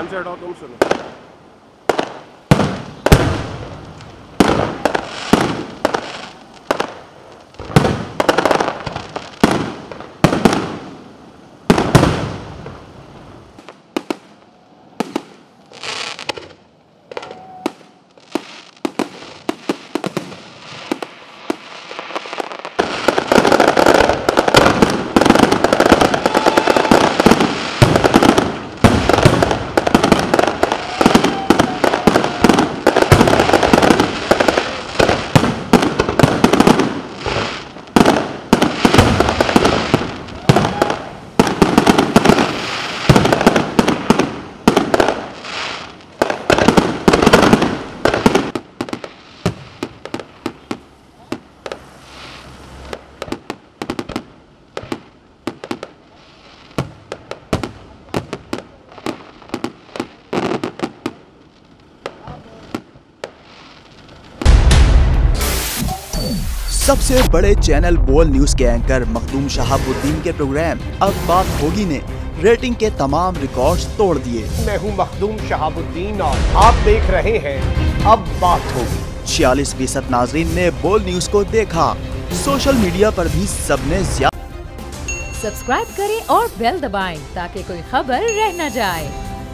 कान से हटाओ, तुम सुनो। सबसे बड़े चैनल बोल न्यूज के एंकर मखदूम शहाबुद्दीन के प्रोग्राम अब बात होगी ने रेटिंग के तमाम रिकॉर्ड्स तोड़ दिए। मैं हूं मखदूम शहाबुद्दीन और आप देख रहे हैं अब बात होगी। 46% नाजरीन ने बोल न्यूज को देखा। सोशल मीडिया पर भी सबने सब्सक्राइब करें और बेल दबाएं ताकि कोई खबर रह न जाए।